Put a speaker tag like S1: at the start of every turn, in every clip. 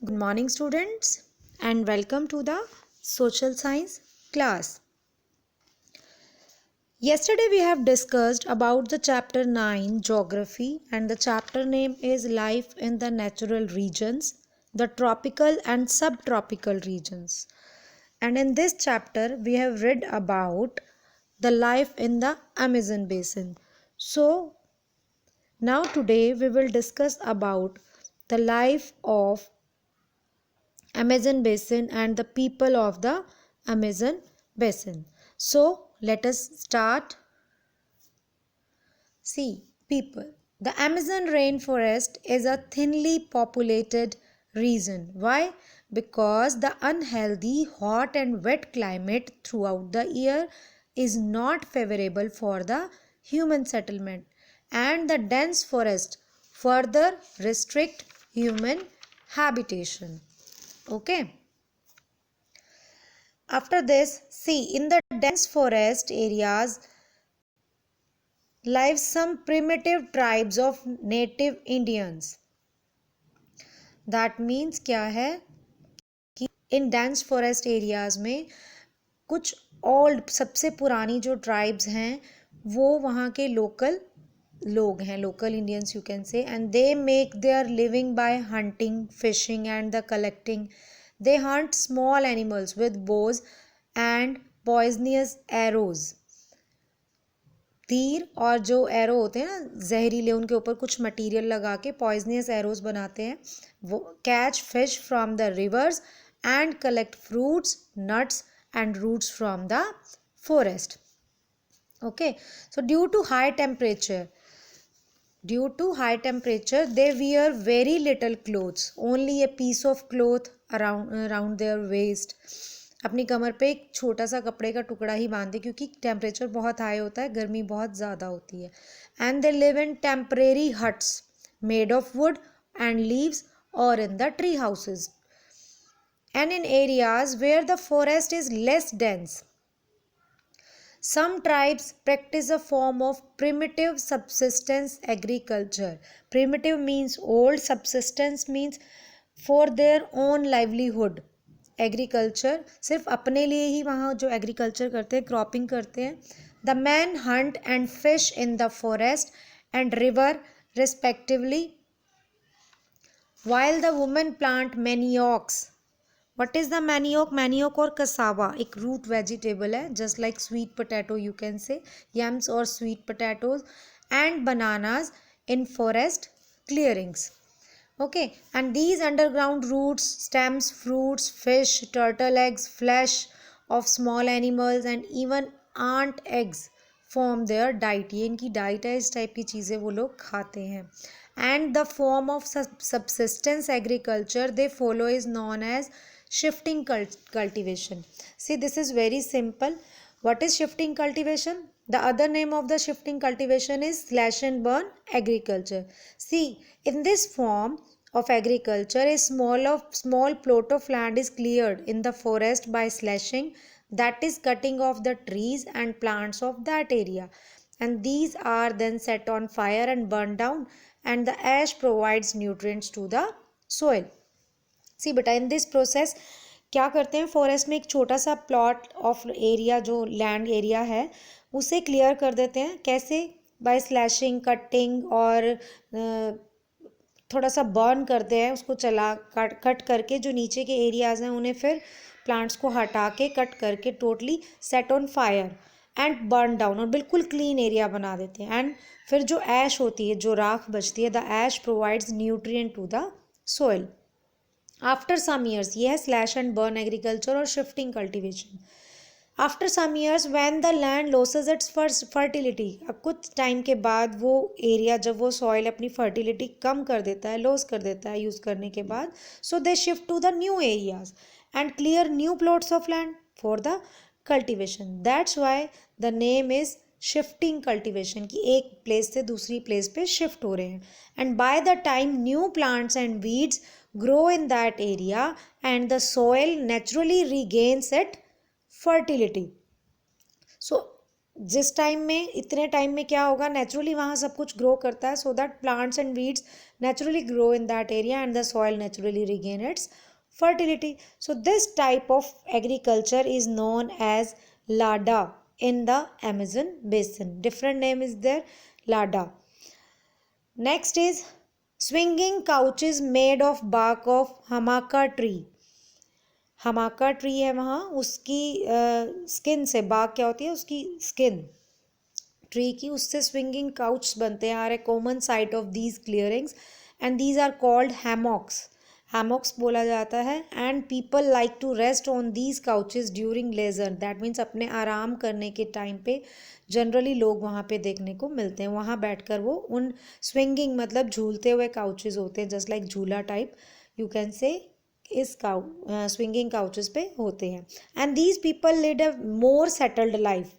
S1: Good morning, students, and welcome to the social science class. Yesterday we have discussed about the chapter 9 geography, and the chapter name is life in the natural regions, the tropical and subtropical regions. And in this chapter we have read about the life in the Amazon basin. So now today we will discuss about the life of Amazon basin and the people of the Amazon basin. So let us start. See, people. The Amazon rainforest is a thinly populated region. Why? Because the unhealthy, hot and wet climate throughout the year is not favorable for the human settlement, and the dense forest further restrict human habitation. Okay. After this, see, in the dense forest areas live some primitive tribes of native Indians. That means क्या है कि इन dense forest areas में कुछ old सबसे पुरानी जो tribes हैं वो वहाँ के local लोग हैं, local Indians you can say, and they make their living by hunting, fishing and the collecting. They hunt small animals with bows and poisonous arrows. तीर और जो एरो होते हैं ना जहरीले, उनके ऊपर कुछ मटेरियल लगा के पॉइजनस एरोज बनाते हैं. वो catch fish from the rivers and collect fruits, nuts and roots from the forest. Okay, so due to high temperature they wear very little clothes, only a piece of cloth around their waist. अपनी कमर पे एक छोटा सा कपड़े का टुकड़ा ही बांधे क्योंकि टेम्परेचर बहुत हाई होता है, गर्मी बहुत ज़्यादा होती है. And they live in temporary huts made of wood and leaves और in the tree houses and in areas where the forest is less dense. Some tribes practice a form of primitive subsistence agriculture. Primitive means old, subsistence means for their own livelihood. Agriculture सिर्फ अपने लिए ही वहाँ जो agriculture करते हैं, cropping करते हैं. The men hunt and fish in the forest and river respectively, while the women plant maniocs. What is the manioc? Manioc और cassava एक root vegetable है, just like sweet potato you can say, yams or sweet potatoes, and bananas in forest clearings. Okay, and these underground roots, stems, fruits, fish, turtle eggs, flesh of small animals and even ant eggs form their diet. ये इनकी diet है, इस type की चीज़ें वो लोग खाते हैं. And the form of subsistence agriculture they follow is known as shifting cultivation. See, this is very simple. What is shifting cultivation? The other name of the shifting cultivation is slash and burn agriculture. See, in this form of agriculture, a small plot of land is cleared in the forest by slashing, that is cutting off the trees and plants of that area, and these are then set on fire and burned down, and the ash provides nutrients to the soil. सी बेटा, in this process क्या करते हैं, forest में एक छोटा सा plot of area जो land area है उसे क्लियर कर देते हैं. कैसे? बाय स्लैशिंग, कटिंग और थोड़ा सा बर्न करते हैं उसको, कट करके जो नीचे के एरियाज़ हैं उन्हें फिर प्लांट्स को हटा के कट करके totally set on fire and burn down और बिल्कुल क्लीन एरिया बना देते हैं. एंड फिर जो ऐश होती है, जो राख बचती है, the ash provides nutrient to the soil. After some years, ये है स्लैश एंड बर्न एग्रीकल्चर और shifting cultivation. After some years when the land loses its fertility, अब कुछ टाइम के बाद वो एरिया, जब वो सॉइल अपनी फर्टिलिटी कम कर देता है, लॉस कर देता है यूज़ करने के बाद, so they shift to the new areas and clear new plots of land for the cultivation. That's why the name is shifting cultivation, की एक प्लेस से दूसरी प्लेस पे शिफ्ट हो रहे हैं. And by the time new plants and weeds grow in that area and the soil naturally regains its fertility. So जिस time में, इतने टाइम में क्या होगा, नेचुरली वहाँ सब कुछ ग्रो करता है, so that plants and weeds naturally grow in that area and the soil naturally regain its fertility. So this type of agriculture is known as lada in the Amazon basin. Different name is there, lada. Next is swinging couches made of bark of hamaca tree. Hamaca tree है वहाँ, उसकी skin से, बाग क्या होती है, उसकी skin tree की, उससे स्विंगिंग काउच बनते हैं, are a common sight of these clearings and these are called hammocks. Hammocks बोला जाता है. And people like to rest on these couches during leisure, that means अपने आराम करने के टाइम पे जनरली लोग वहाँ पे देखने को मिलते हैं. वहाँ बैठकर वो उन स्विंगिंग मतलब झूलते हुए काउचेज होते हैं, जस्ट लाइक झूला टाइप यू कैन से, इस स्विंगिंग काउचेस पे होते हैं. And these people lead a more settled life.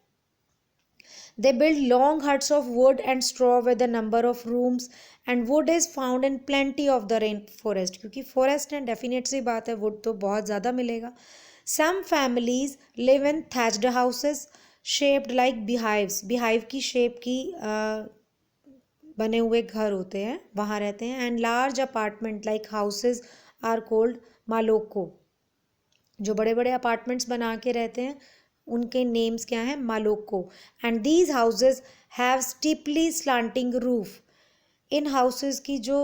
S1: They build long huts of wood and straw with a number of rooms, and wood is found in plenty of the rainforest. क्योंकि forest है, definite सी बात है, wood तो बहुत ज़्यादा मिलेगा. Some families live in thatched houses shaped like beehives. beehive की shape की बने हुए घर होते हैं, वहाँ रहते हैं. And large apartment like houses are called maloko. जो बड़े बड़े अपार्टमेंट्स बना के रहते हैं उनके नेम्स क्या हैं, maloca. And these houses have steeply slanting roof. इन हाउसेज की जो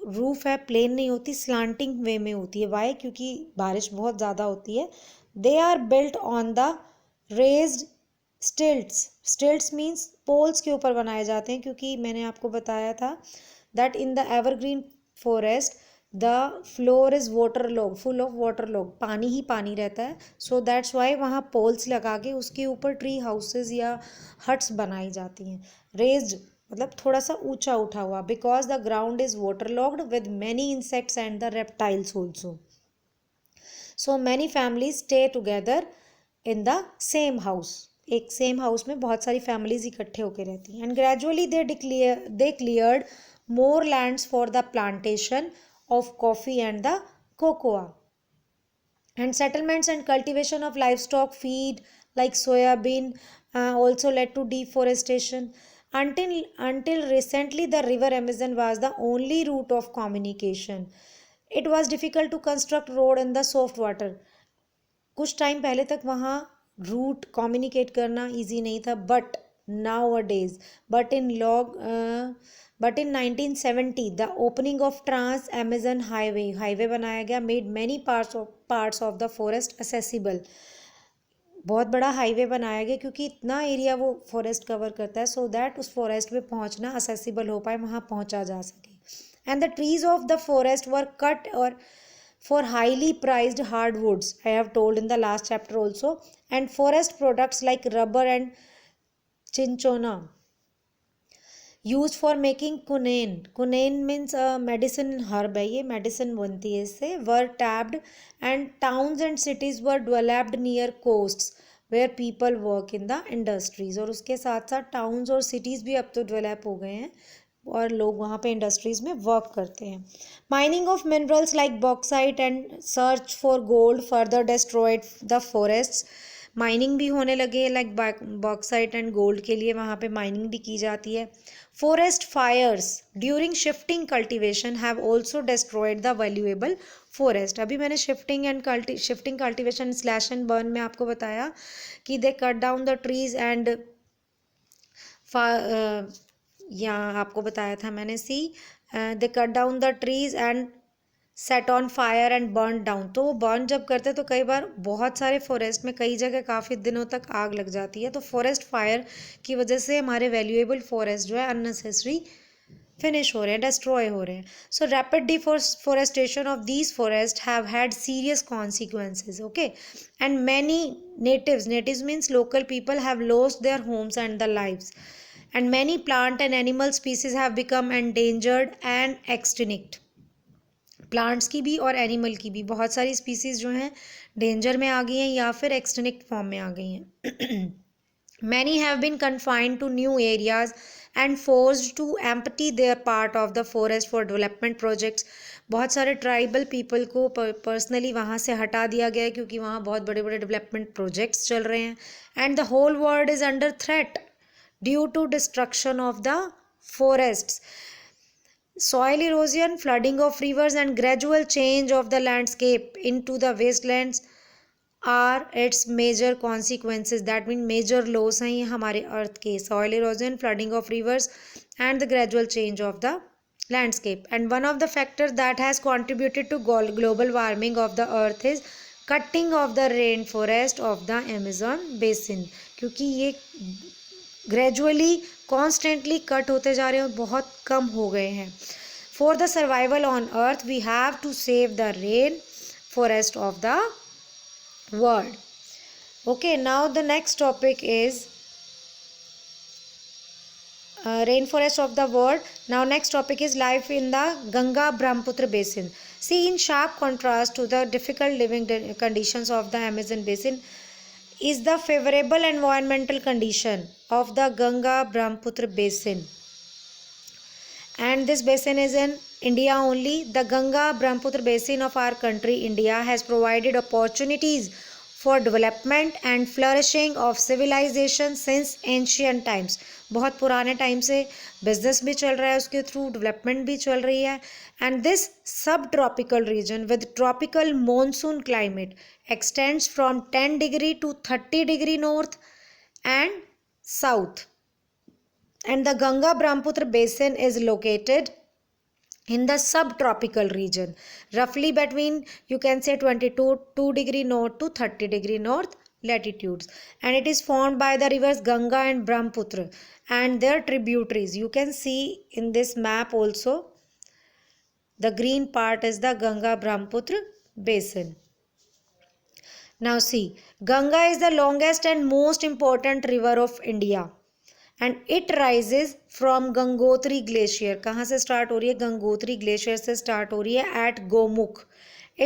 S1: रूफ है प्लेन नहीं होती, स्लांटिंग वे में होती है. वाई? क्योंकि बारिश बहुत ज़्यादा होती है. They are built on the raised stilts. Stilts means poles के ऊपर बनाए जाते हैं, क्योंकि मैंने आपको बताया था that in the evergreen forest the floor is water log, full of water log, पानी ही पानी रहता है. सो दैट्स वाई वहाँ पोल्स लगा के उसके ऊपर ट्री हाउसेज या हट्स बनाई जाती हैं. रेज्ड मतलब थोड़ा सा ऊंचा उठा हुआ, because the ground is water logged with many insects and the reptiles also. So many families stay together in the same house. एक सेम हाउस में बहुत सारी फैमिलीज इकट्ठे होकर रहती हैं. And gradually they cleared more lands for the plantation of coffee and the cocoa. And settlements and cultivation of livestock feed like soybean also led to deforestation. Until recently the river Amazon was the only route of communication. It was difficult to construct road in the soft water. कुछ time पहले तक वहाँ root communicate करना easy नहीं था, but nowadays, but in 1970 the opening of Trans Amazon Highway बनाया गया, made many parts of the forest accessible. बहुत बड़ा हाईवे बनाया गया क्योंकि इतना एरिया वो फॉरेस्ट कवर करता है, सो दैट उस फॉरेस्ट में पहुंचना असेसिबल हो पाए, वहाँ पहुंचा जा सके. And the trees of the forest were cut और for highly prized hardwoods, I have told in the last chapter also, and forest products like rubber and cinchona used for making quinine means medicine herb है, ये medicine बनती है इससे, were tapped. And towns and cities were developed near coasts where people work in the industries. और उसके साथ साथ towns और cities भी अब तो develop हो गए हैं और लोग वहाँ पे इंडस्ट्रीज में वर्क करते हैं. Mining of minerals like bauxite and search for gold further destroyed the forests. Mining भी होने लगे लाइक बॉक्साइट एंड गोल्ड के लिए वहाँ पे माइनिंग भी की जाती है. Forest fires during shifting cultivation have also destroyed the valuable forest. अभी मैंने shifting cultivation slash and burn में आपको बताया कि they cut down the trees and यहाँ आपको बताया था मैंने they cut down the trees and set on fire and burn down. तो वो बर्न जब करते तो कई बार बहुत सारे फॉरेस्ट में कई जगह काफ़ी दिनों तक आग लग जाती है. तो फॉरेस्ट फायर की वजह से हमारे वैल्यूएबल फॉरेस्ट जो है अननेसेसरी फिनिश हो रहे हैं, डिस्ट्रॉय हो रहे हैं. सो rapid deforestation of these forest have had serious consequences. Okay. And many natives means local people have lost their homes and the lives. And many plant and animal species have become endangered and extinct. Plants की भी और animal की भी बहुत सारी species जो हैं danger में आ गई हैं या फिर एक्सटिंक्ट फॉर्म में आ गई हैं. Many have been confined to new areas and forced to empty their part of the forest for development projects. बहुत सारे ट्राइबल पीपल को पर्सनली वहाँ से हटा दिया गया है क्योंकि वहाँ बहुत बड़े बड़े डेवलपमेंट प्रोजेक्ट्स चल रहे हैं. And the whole world is under threat. due to destruction of the forests. Soil erosion, flooding of rivers, and gradual change of the landscape into the wastelands are its major consequences. That means major loss हैं ये हमारे अर्थ के. Soil erosion, flooding of rivers, and the gradual change of the landscape. And one of the factors that has contributed to global warming of the earth is cutting of the rainforest of the Amazon basin. क्योंकि ये gradually constantly cut होते जा रहे हैं और बहुत कम हो गए हैं. For the survival on earth we have to save the rain forest of the world. Okay, now the next topic is rainforest of the world. Now next topic is life in the Ganga Brahmaputra basin. See, in sharp contrast to the difficult living conditions of the Amazon basin is the favorable environmental condition of the Ganga Brahmaputra basin. And this basin is in India only. The Ganga Brahmaputra basin of our country India has provided opportunities for development and flourishing of civilization since ancient times. बहुत पुराने time से business भी चल रहा है उसके through, development भी चल रही है. एंड दिस सब tropical region with tropical monsoon climate extends from 10 degree to 30 degree north and south. And the Ganga Brahmaputra basin is located in the subtropical region, roughly between, you can say, 22 degree north to 30 degree north latitudes, and it is formed by the rivers Ganga and Brahmaputra and their tributaries. You can see in this map also, the green part is the Ganga Brahmaputra basin. Now see, Ganga is the longest and most important river of India. And it rises from Gangotri glacier. कहाँ से start हो रही है? Gangotri glacier से start हो रही है at Gomukh.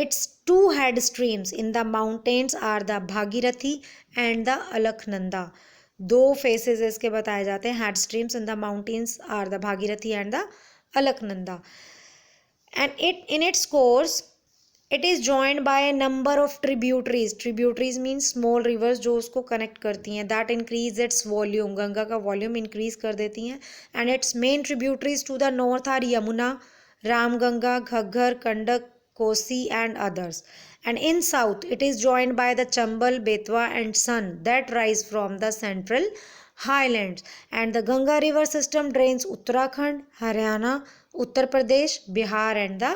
S1: Its two head streams in the mountains are the Bhagirathi and the Alaknanda. दो फेसेस इसके बताए जाते हैं. Head streams in the mountains are the Bhagirathi and the Alaknanda. And it in its course it is joined by a number of tributaries. Tributaries means small rivers जो उसको connect करती हैं. That increase its volume. Ganga का volume increase कर देती हैं. And its main tributaries to the north are Yamuna, Ramganga, Ghaggar, Gandak, Kosi and others. And in south it is joined by the Chambal, Betwa and Son that rise from the central highlands. And the Ganga river system drains Uttarakhand, Haryana, Uttar Pradesh, Bihar and the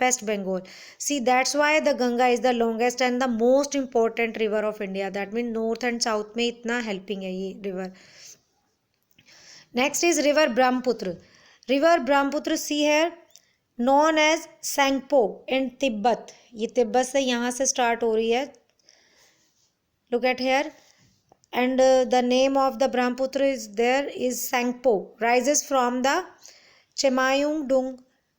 S1: West Bengal. See, that's why the Ganga is the longest and the most important river of India. That means north and south में इतना helping है ये river. Next is river Brahmaputra. River Brahmaputra, see here, known as Sangpo in Tibet. ये तिब्बत से यहाँ से start हो रही है. Look at here. And the name of the Brahmaputra is there is Sangpo. Rises from the Chemayung-dung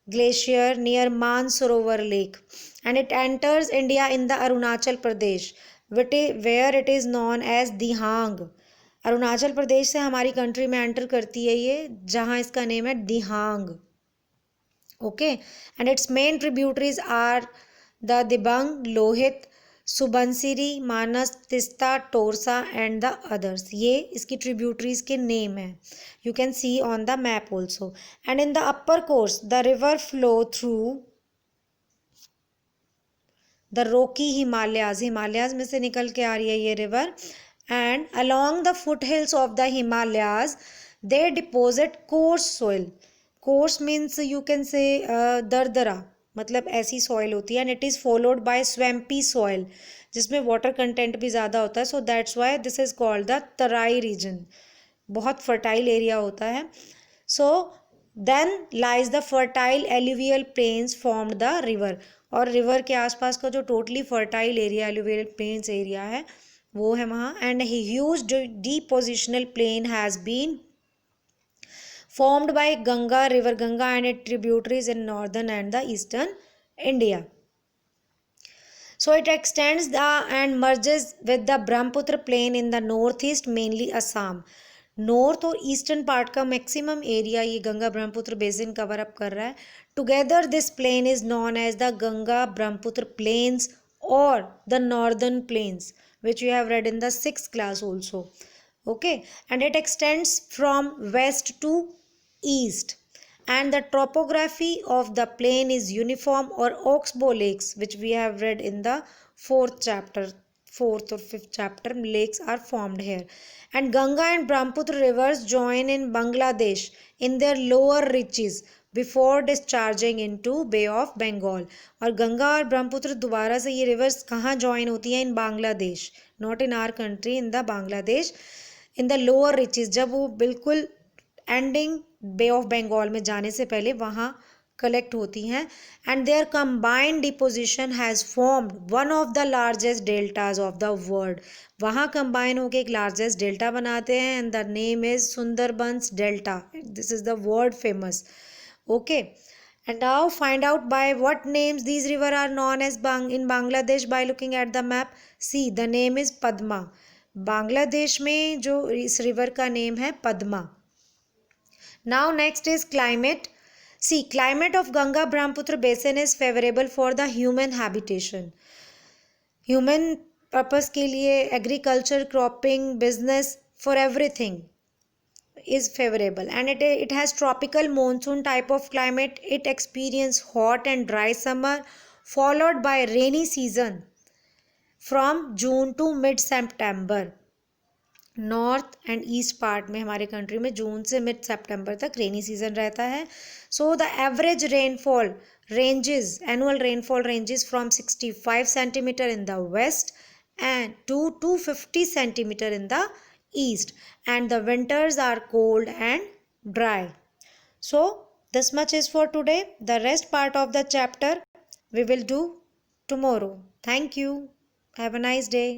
S1: glacier near Mansarovar lake, and it enters India in the Arunachal Pradesh, where it is known as Dihang. Arunachal Pradesh से हमारी country में enter करती है ये, जहाँ इसका name है Dihang. Okay, and its main tributaries are the Dibang, Lohit, Subansiri, Manas, Teesta, Torsa and the others. ये इसकी ट्रिब्यूटरीज के नेम है. You can see on the map also. And in the upper course the river flow through the rocky Himalayas. Himalayas में से निकल के आ रही है ये river. And along the foot hills of the Himalayas they deposit coarse soil. Coarse means you can say दरदरा, मतलब ऐसी सॉइल होती है. And it is followed by swampy soil जिसमें वाटर कंटेंट भी ज़्यादा होता है. So that's why this is called the Terai region. बहुत फर्टाइल एरिया होता है. So then lies the fertile alluvial plains formed the river. और रिवर के आसपास का जो totally fertile area, alluvial plains area है, वो है वहाँ. And huge depositional plain has been formed by Ganga, river Ganga and its tributaries in northern and the eastern India. So it extends and merges with the Brahmaputra plain in the northeast, mainly Assam. North और eastern part का maximum area ये Ganga Brahmaputra basin cover up कर रहा है. Together this plain is known as the Ganga Brahmaputra plains or the northern plains, which you have read in the 6th class also. Okay, and it extends from west to east, and the topography of the plain is uniform or oxbow lakes, which we have read in the fourth or fifth chapter. Lakes are formed here, and Ganga and Brahmaputra rivers join in Bangladesh in their lower reaches before discharging into Bay of Bengal. और गंगा और ब्रह्मपुत्र दोबारा से ये reverse कहाँ join होती हैं? In Bangladesh, not in our country, in the Bangladesh, in the lower reaches, जब वो बिल्कुल एंडिंग बे ऑफ बंगाल में जाने से पहले वहाँ कलेक्ट होती हैं, and their combined deposition has formed one of the largest deltas of the world. वहाँ कंबाइन होकर एक लार्जेस्ट डेल्टा बनाते हैं, and the name is Sundarbans delta. This is the world famous. Okay, and now find out by what names these rivers are known as in Bangladesh by looking at the map. See, the name is Padma. Bangladesh में जो इस river का name है Padma. Now next is climate. See, climate of Ganga Brahmaputra basin is favorable for the human habitation. Human purpose के लिए agriculture, cropping, business, for everything is favorable, and it has tropical monsoon type of climate. It experience hot and dry summer followed by rainy season from June to mid September. North and east part में हमारे country में जून से mid सितंबर तक रेनी season रहता है. So the average rainfall ranges, annual rainfall ranges from 65 centimetre in the west and to 250 centimeter in the east, and the winters are cold and dry. So this much is for today. The rest part of the chapter we will do tomorrow. Thank you. Have a nice day.